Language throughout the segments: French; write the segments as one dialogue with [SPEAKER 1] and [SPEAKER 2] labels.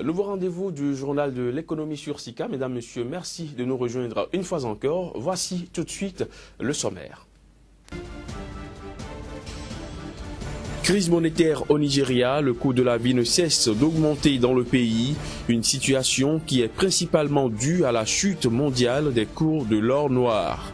[SPEAKER 1] Nouveau rendez-vous du journal de l'économie sur SICA. Mesdames, Messieurs, merci de nous rejoindre une fois encore. Voici tout de suite le sommaire. Crise monétaire au Nigeria, le coût de la vie ne cesse d'augmenter dans le pays, une situation qui est principalement due à la chute mondiale des cours de l'or noir.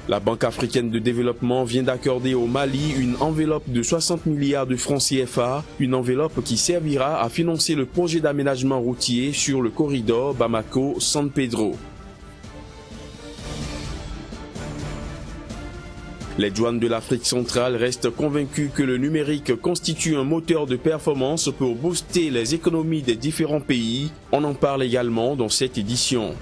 [SPEAKER 1] La Banque africaine de développement vient d'accorder au Mali une enveloppe de 60 milliards de francs CFA, une enveloppe qui servira à financer le projet d'aménagement routier sur le corridor Bamako-San Pedro. Les douanes de l'Afrique centrale restent convaincus que le numérique constitue un moteur de performance pour booster les économies des différents pays. On en parle également dans cette édition.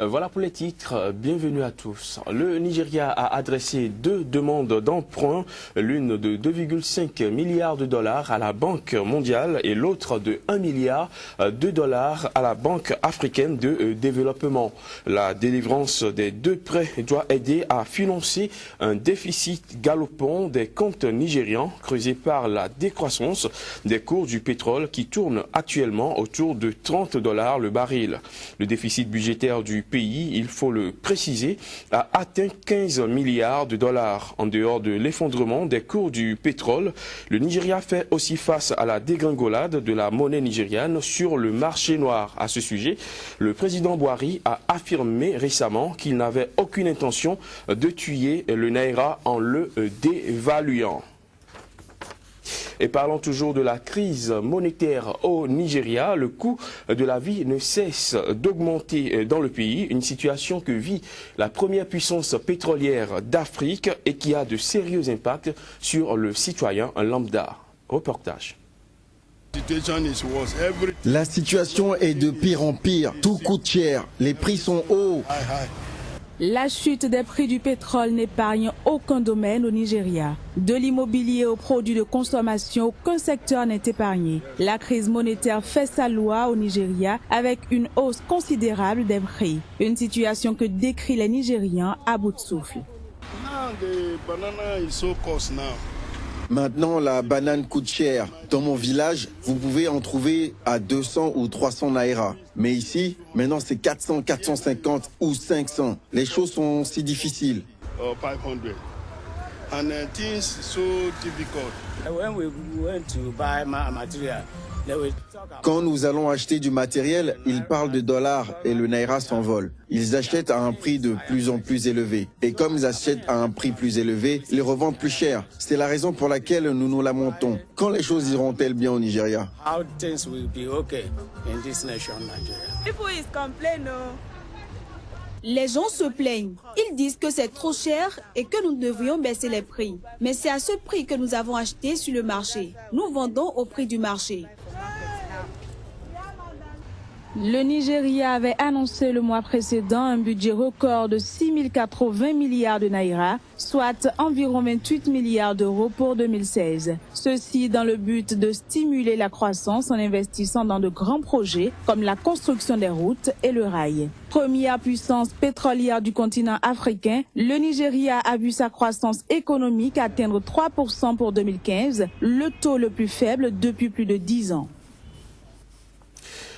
[SPEAKER 1] Voilà pour les titres, bienvenue à tous. Le Nigeria a adressé deux demandes d'emprunt, l'une de 2,5 milliards de dollars à la Banque mondiale et l'autre de 1 milliard de dollars à la Banque africaine de développement. La délivrance des deux prêts doit aider à financer un déficit galopant des comptes nigérians creusé par la décroissance des cours du pétrole qui tourne actuellement autour de 30 $ le baril. Le déficit budgétaire du pays, il faut le préciser, a atteint 15 milliards de dollars. En dehors de l'effondrement des cours du pétrole, le Nigeria fait aussi face à la dégringolade de la monnaie nigériane sur le marché noir. À ce sujet, le président Buhari a affirmé récemment qu'il n'avait aucune intention de tuer le naira en le dévaluant. Et parlons toujours de la crise monétaire au Nigeria, le coût de la vie ne cesse d'augmenter dans le pays, une situation que vit la première puissance pétrolière d'Afrique et qui a de sérieux impacts sur le citoyen lambda. Reportage.
[SPEAKER 2] La situation est de pire en pire, tout coûte cher, les prix sont hauts.
[SPEAKER 3] La chute des prix du pétrole n'épargne aucun domaine au Nigeria. De l'immobilier aux produits de consommation, aucun secteur n'est épargné. La crise monétaire fait sa loi au Nigeria avec une hausse considérable des prix. Une situation que décrivent les Nigérians à bout de souffle.
[SPEAKER 2] Maintenant, la banane coûte cher. Dans mon village, vous pouvez en trouver à 200 ou 300 naira. Mais ici, maintenant c'est 400, 450 ou 500. Les choses sont si difficiles.
[SPEAKER 4] 500. And things so difficult.
[SPEAKER 5] When we went to buy material,
[SPEAKER 2] quand nous allons acheter du matériel, ils parlent de dollars et le naira s'envole. Ils achètent à un prix de plus en plus élevé. Et comme ils achètent à un prix plus élevé, ils revendent plus cher. C'est la raison pour laquelle nous nous lamentons. Quand les choses iront-elles bien au Nigeria?
[SPEAKER 6] Les gens se plaignent. Ils disent que c'est trop cher et que nous devrions baisser les prix. Mais c'est à ce prix que nous avons acheté sur le marché. Nous vendons au prix du marché.
[SPEAKER 3] Le Nigeria avait annoncé le mois précédent un budget record de 6 080 milliards de naira, soit environ 28 milliards d'euros pour 2016. Ceci dans le but de stimuler la croissance en investissant dans de grands projets comme la construction des routes et le rail. Première puissance pétrolière du continent africain, le Nigeria a vu sa croissance économique atteindre 3% pour 2015, le taux le plus faible depuis plus de 10 ans.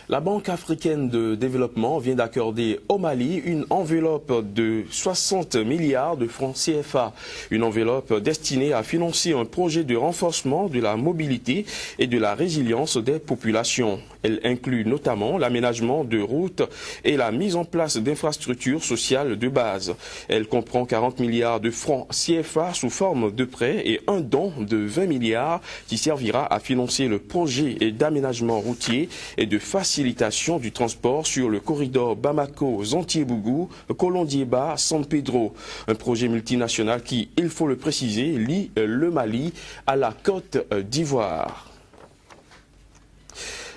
[SPEAKER 1] La Banque africaine de développement vient d'accorder au Mali une enveloppe de 60 milliards de francs CFA. Une enveloppe destinée à financer un projet de renforcement de la mobilité et de la résilience des populations. Elle inclut notamment l'aménagement de routes et la mise en place d'infrastructures sociales de base. Elle comprend 40 milliards de francs CFA sous forme de prêts et un don de 20 milliards qui servira à financer le projet d'aménagement routier et de facilitation du transport sur le corridor Bamako-Zantiebougou, Kolondieba-San Pedro. Un projet multinational qui, il faut le préciser, lie le Mali à la Côte d'Ivoire.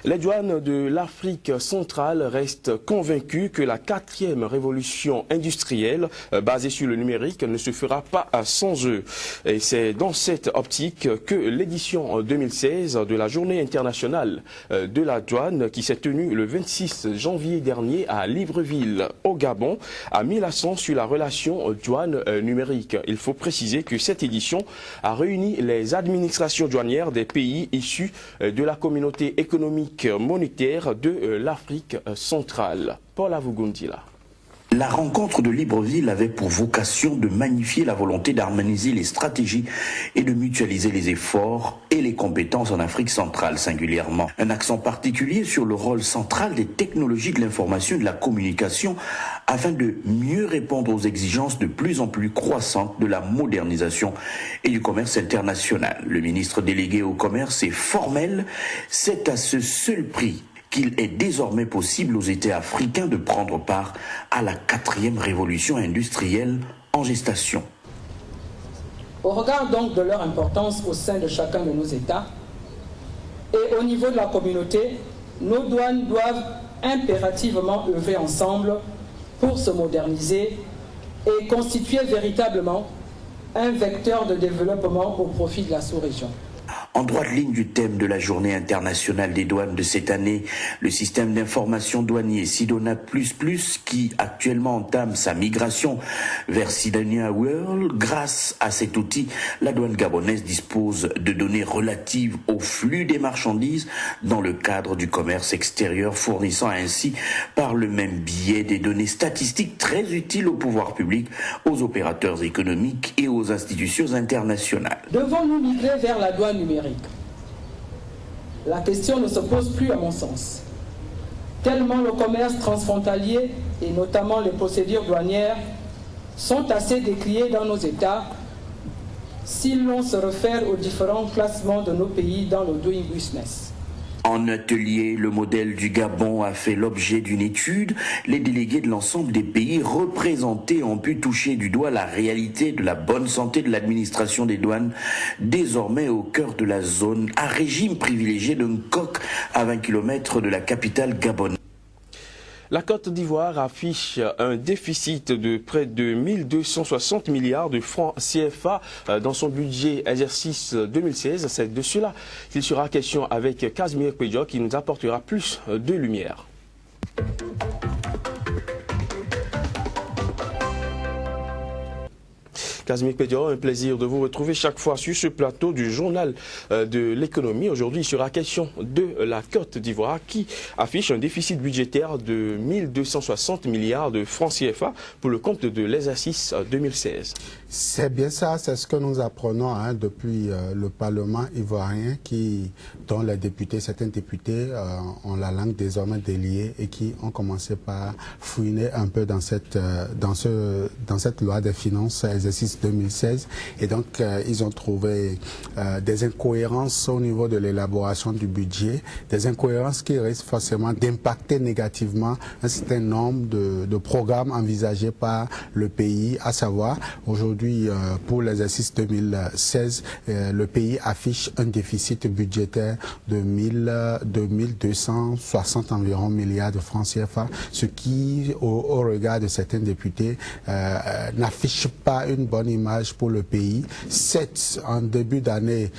[SPEAKER 1] Les douanes de l'Afrique centrale restent convaincues que la 4e révolution industrielle basée sur le numérique ne se fera pas sans eux. Et c'est dans cette optique que l'édition 2016 de la Journée internationale de la douane, qui s'est tenue le 26 janvier dernier à Libreville, au Gabon, a mis l'accent sur la relation douane numérique. Il faut préciser que cette édition a réuni les administrations douanières des pays issus de la communauté économique monétaire de l'Afrique centrale. Paul Avugundila.
[SPEAKER 7] La rencontre de Libreville avait pour vocation de magnifier la volonté d'harmoniser les stratégies et de mutualiser les efforts et les compétences en Afrique centrale singulièrement. Un accent particulier sur le rôle central des technologies de l'information et de la communication afin de mieux répondre aux exigences de plus en plus croissantes de la modernisation et du commerce international. Le ministre délégué au commerce est formel, c'est à ce seul prix qu'il est désormais possible aux États africains de prendre part à la 4e révolution industrielle en gestation.
[SPEAKER 8] Au regard donc de leur importance au sein de chacun de nos États et au niveau de la communauté, nos douanes doivent impérativement œuvrer ensemble pour se moderniser et constituer véritablement un vecteur de développement au profit de la sous-région.
[SPEAKER 7] En droite ligne du thème de la Journée internationale des douanes de cette année, le système d'information douanier Sidonia++, qui actuellement entame sa migration vers Sidonia World, grâce à cet outil, la douane gabonaise dispose de données relatives au flux des marchandises dans le cadre du commerce extérieur, fournissant ainsi par le même biais des données statistiques très utiles au pouvoir public, aux opérateurs économiques et aux institutions internationales.
[SPEAKER 8] Devons-nous migrer vers la douane numérique? La question ne se pose plus à mon sens. Tellement le commerce transfrontalier et notamment les procédures douanières sont assez décriées dans nos États si l'on se réfère aux différents classements de nos pays dans le Doing Business.
[SPEAKER 7] En atelier, le modèle du Gabon a fait l'objet d'une étude. Les délégués de l'ensemble des pays représentés ont pu toucher du doigt la réalité de la bonne santé de l'administration des douanes, désormais au cœur de la zone à régime privilégié d'un coq à 20 km de la capitale gabonaise.
[SPEAKER 1] La Côte d'Ivoire affiche un déficit de près de 1260 milliards de francs CFA dans son budget exercice 2016. C'est de cela qu'il sera question avec Casimir Pédio qui nous apportera plus de lumière. Casimir Pédio, un plaisir de vous retrouver chaque fois sur ce plateau du journal de l'économie. Aujourd'hui, il sera question de la Côte d'Ivoire qui affiche un déficit budgétaire de 1260 milliards de francs CFA pour le compte de l'exercice 2016.
[SPEAKER 9] C'est bien ça, c'est ce que nous apprenons depuis le Parlement ivoirien dont les députés, certains députés ont la langue désormais déliée et qui ont commencé par fouiner un peu dans cette loi des finances exercice 2016 et donc ils ont trouvé des incohérences au niveau de l'élaboration du budget, des incohérences qui risquent forcément d'impacter négativement un certain nombre de programmes envisagés par le pays, à savoir aujourd'hui pour l'exercice 2016, le pays affiche un déficit budgétaire de 1260 environ milliards de francs CFA, ce qui, au regard de certains députés, n'affiche pas une bonne image pour le pays. En début d'année,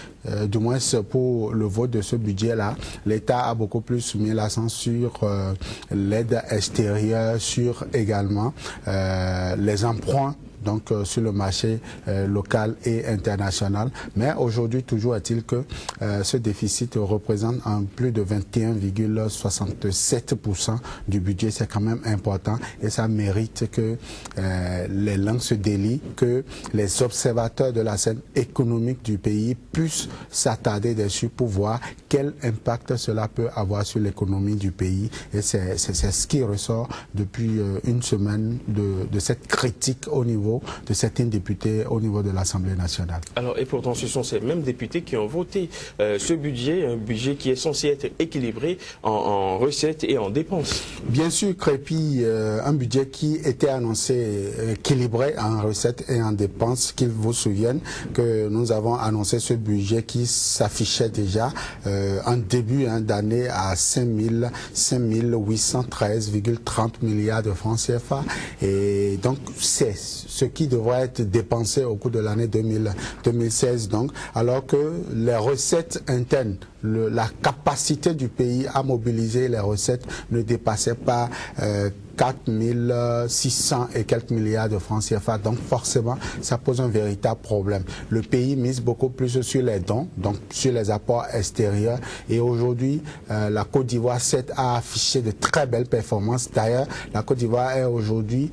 [SPEAKER 9] du moins pour le vote de ce budget-là, l'État a beaucoup plus mis l'accent sur l'aide extérieure, sur également les emprunts, donc sur le marché local et international. Mais aujourd'hui, toujours est-il que ce déficit représente plus de 21,67% du budget. C'est quand même important et ça mérite que les langues se délient, que les observateurs de la scène économique du pays puissent s'attarder dessus pour voir quel impact cela peut avoir sur l'économie du pays. Et c'est ce qui ressort depuis une semaine de cette critique au niveau niveau de certains députés au niveau de l'Assemblée nationale.
[SPEAKER 1] Alors, et pourtant, ce sont ces mêmes députés qui ont voté ce budget, un budget qui est censé être équilibré en recettes et en dépenses.
[SPEAKER 9] Bien sûr, Crépi, un budget qui était annoncé équilibré en recettes et en dépenses, qu'il vous souvienne que nous avons annoncé ce budget qui s'affichait déjà en début d'année à 5813,30 milliards de francs CFA. Et donc, c'est ce qui devrait être dépensé au cours de l'année 2016. Donc, alors que les recettes internes, la capacité du pays à mobiliser les recettes ne dépassait pas 4600 et quelques milliards de francs CFA. Donc forcément, ça pose un véritable problème. Le pays mise beaucoup plus sur les dons, donc sur les apports extérieurs. Et aujourd'hui, la Côte d'Ivoire a affiché de très belles performances. D'ailleurs, la Côte d'Ivoire est aujourd'hui